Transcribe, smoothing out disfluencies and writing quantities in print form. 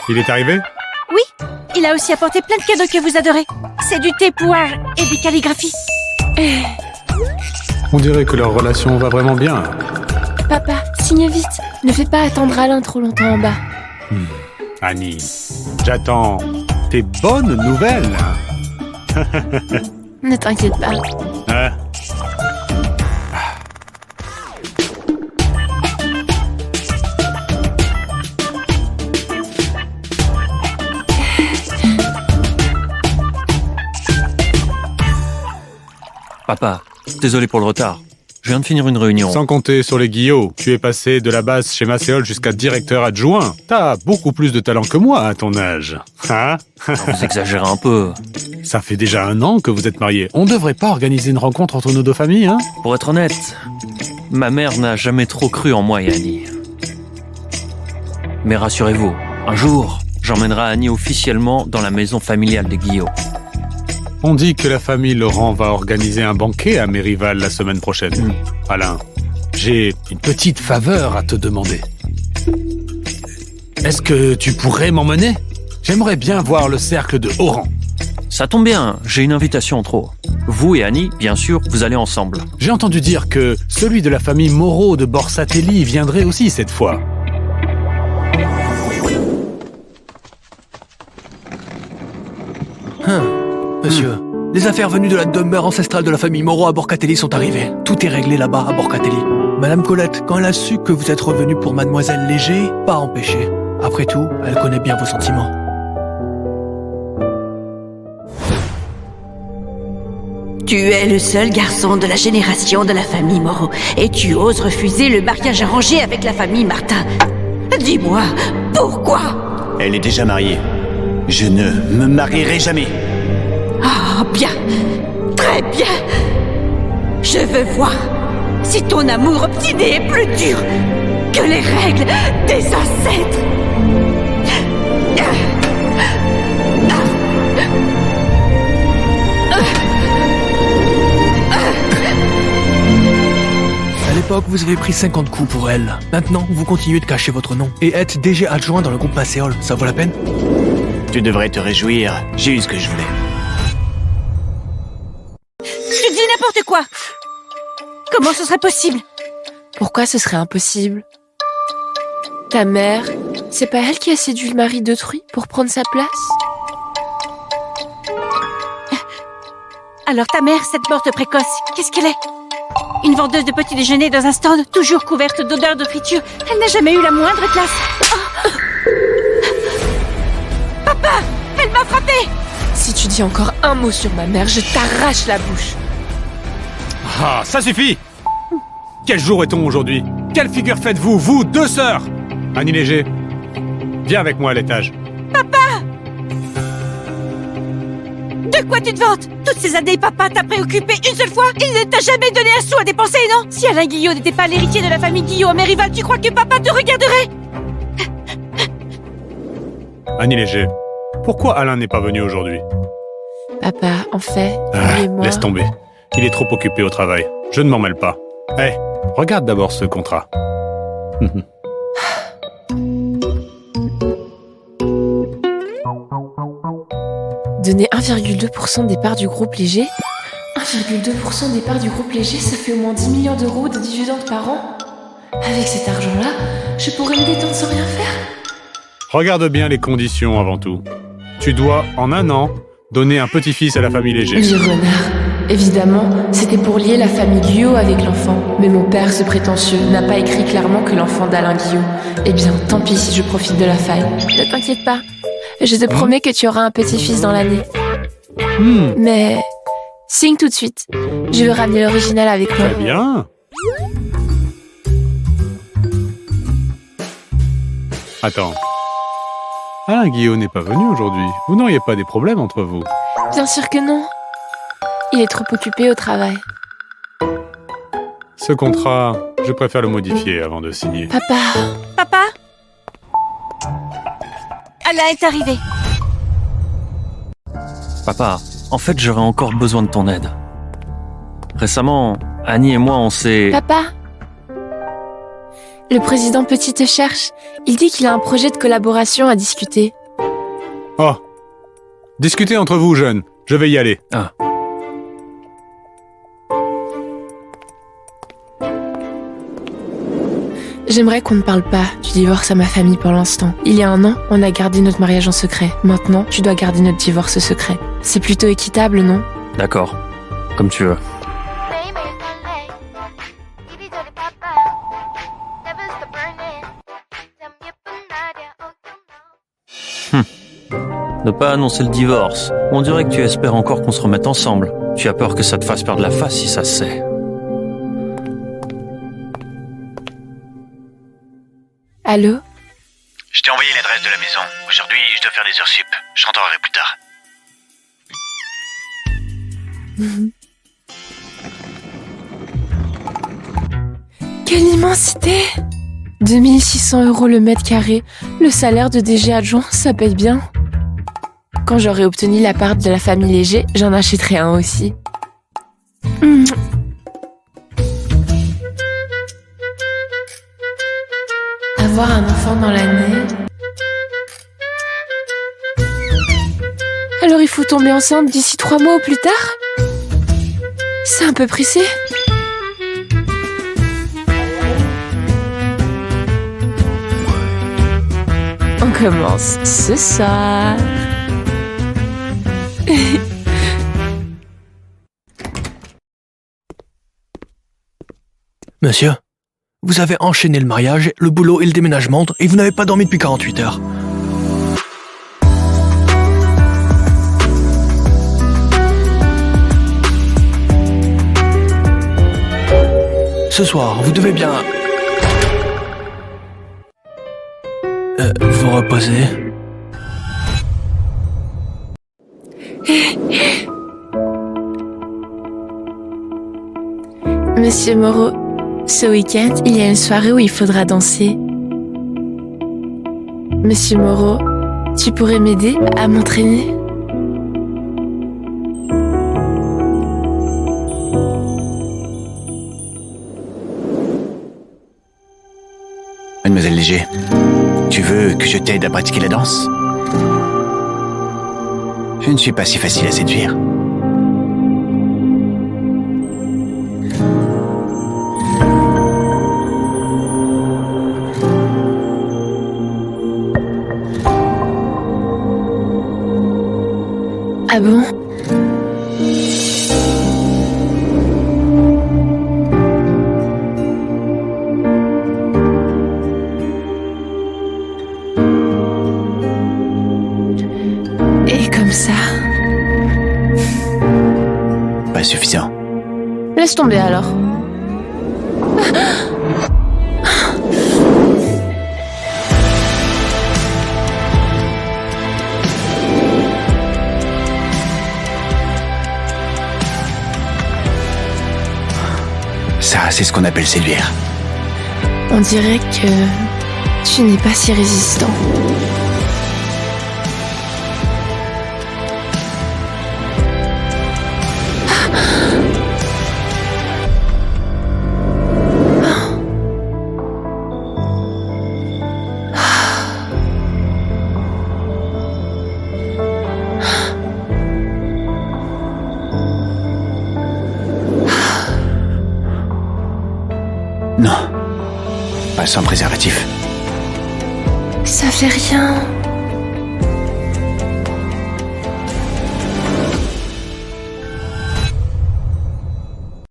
Il est arrivé? Oui, il a aussi apporté plein de cadeaux que vous adorez. C'est du thé poire et des calligraphies. On dirait que leur relation va vraiment bien. Papa, signe vite. Ne fais pas attendre Alain trop longtemps en bas. Annie, j'attends tes bonnes nouvelles. Ne t'inquiète pas. Hein? Papa, désolé pour le retard. Je viens de finir une réunion. Sans compter sur les Guillaume, tu es passé de la base chez Macéol jusqu'à directeur adjoint. T'as beaucoup plus de talent que moi à ton âge. Hein? Vous exagérez un peu. Ça fait déjà 1 an que vous êtes mariés. On devrait pas organiser une rencontre entre nos 2 familles, hein? Pour être honnête, ma mère n'a jamais trop cru en moi et Annie. Mais rassurez-vous, un jour, j'emmènerai Annie officiellement dans la maison familiale des Guillaume. On dit que la famille Laurent va organiser un banquet à Mérival la semaine prochaine. Alain, j'ai une petite faveur à te demander. Est-ce que tu pourrais m'emmener? J'aimerais bien voir le cercle de Oran. Ça tombe bien, j'ai une invitation en trop. Vous et Annie, bien sûr, vous allez ensemble. J'ai entendu dire que celui de la famille Moreau de Borsatelli viendrait aussi cette fois. Monsieur, les affaires venues de la demeure ancestrale de la famille Moreau à Borcatelli sont arrivées. Tout est réglé là-bas à Borcatelli. Madame Colette, quand elle a su que vous êtes revenu pour Mademoiselle Léger, pas empêché. Après tout, elle connaît bien vos sentiments. Tu es le seul garçon de la génération de la famille Moreau et tu oses refuser le mariage arrangé avec la famille Martin. Dis-moi, pourquoi? Elle est déjà mariée. Je ne me marierai jamais. Ah, bien, très bien. Je veux voir si ton amour obstiné est plus dur que les règles des ancêtres. À l'époque, vous avez pris 50 coups pour elle. Maintenant, vous continuez de cacher votre nom et être DG adjoint dans le groupe Macéol. Ça vaut la peine? Tu devrais te réjouir. J'ai eu ce que je voulais. Tu dis n'importe quoi. Comment ce serait possible? Pourquoi ce serait impossible? Ta mère, c'est pas elle qui a séduit le mari d'autrui pour prendre sa place? Alors ta mère, cette morte précoce, qu'est-ce qu'elle est? Une vendeuse de petit déjeuner dans un stand, toujours couverte d'odeurs de friture. Elle n'a jamais eu la moindre classe. Oh. Papa, elle m'a frappée. Si tu dis encore un mot sur ma mère, je t'arrache la bouche. Ah, ça suffit! Quel jour est-on aujourd'hui? Quelle figure faites-vous, vous, 2 sœurs? Annie Léger, viens avec moi à l'étage. De quoi tu te vantes? Toutes ces années, papa t'a préoccupé une seule fois? Il ne t'a jamais donné un sou à dépenser, non? Si Alain Guillot n'était pas l'héritier de la famille Guillot à Mérival, tu crois que papa te regarderait? Annie Léger, pourquoi Alain n'est pas venu aujourd'hui? Papa, en fait, lui et moi... Laisse tomber. Il est trop occupé au travail. Je ne m'en mêle pas. Hé, regarde d'abord ce contrat. Donner 1,2% des parts du groupe Léger? 1,2% des parts du groupe Léger, ça fait au moins 10 millions d'euros de dividendes par an. Avec cet argent-là, je pourrais me détendre sans rien faire. Regarde bien les conditions avant tout. Tu dois, en 1 an, donner un petit-fils à la famille Léger. Vieux renard. Évidemment, c'était pour lier la famille Guillot avec l'enfant. Mais mon père, ce prétentieux, n'a pas écrit clairement que l'enfant d'Alain Guillot. Eh bien, tant pis si je profite de la faille. Ne t'inquiète pas. Je te promets que tu auras un petit-fils dans l'année. Mais... signe tout de suite. Je veux ramener l'original avec moi. Très bien. Attends. Alain Guillot n'est pas venu aujourd'hui. Vous n'auriez pas des problèmes entre vous? Bien sûr que non. Il est trop occupé au travail. Ce contrat, je préfère le modifier avant de signer. Papa. Papa? Alain est arrivé. Papa, en fait, j'aurais encore besoin de ton aide. Récemment, Annie et moi, on s'est... Papa? Le président Petit te cherche. Il dit qu'il a un projet de collaboration à discuter. Oh. Discutez entre vous, jeunes. Je vais y aller. Ah. J'aimerais qu'on ne parle pas du divorce à ma famille pour l'instant. Il y a 1 an, on a gardé notre mariage en secret. Maintenant, tu dois garder notre divorce secret. C'est plutôt équitable, non? D'accord. Comme tu veux. Ne pas annoncer le divorce. On dirait que tu espères encore qu'on se remette ensemble. Tu as peur que ça te fasse perdre la face si ça se sait. Allô? Je t'ai envoyé l'adresse de la maison. Aujourd'hui, je dois faire des heures sup. Je rentrerai plus tard. Quelle immensité! 2600 € le mètre carré. Le salaire de DG adjoint, ça paye bien. Quand j'aurai obtenu l'appart de la famille Léger, j'en achèterai un aussi. Avoir un enfant dans l'année. Alors il faut tomber enceinte d'ici 3 mois au plus tard? C'est un peu pressé. On commence ce soir. Monsieur, vous avez enchaîné le mariage, le boulot et le déménagement et vous n'avez pas dormi depuis 48 heures. Ce soir, vous devez bien... vous reposer. Monsieur Moreau, ce week-end, il y a une soirée où il faudra danser. Monsieur Moreau, tu pourrais m'aider à m'entraîner? Mademoiselle Léger, tu veux que je t'aide à pratiquer la danse? Je ne suis pas si facile à séduire. Ah bon? Et comme ça? Pas suffisant. Laisse tomber alors. Ça, c'est ce qu'on appelle séduire. On dirait que tu n'es pas si résistant. Non. Pas sans préservatif. Ça fait rien.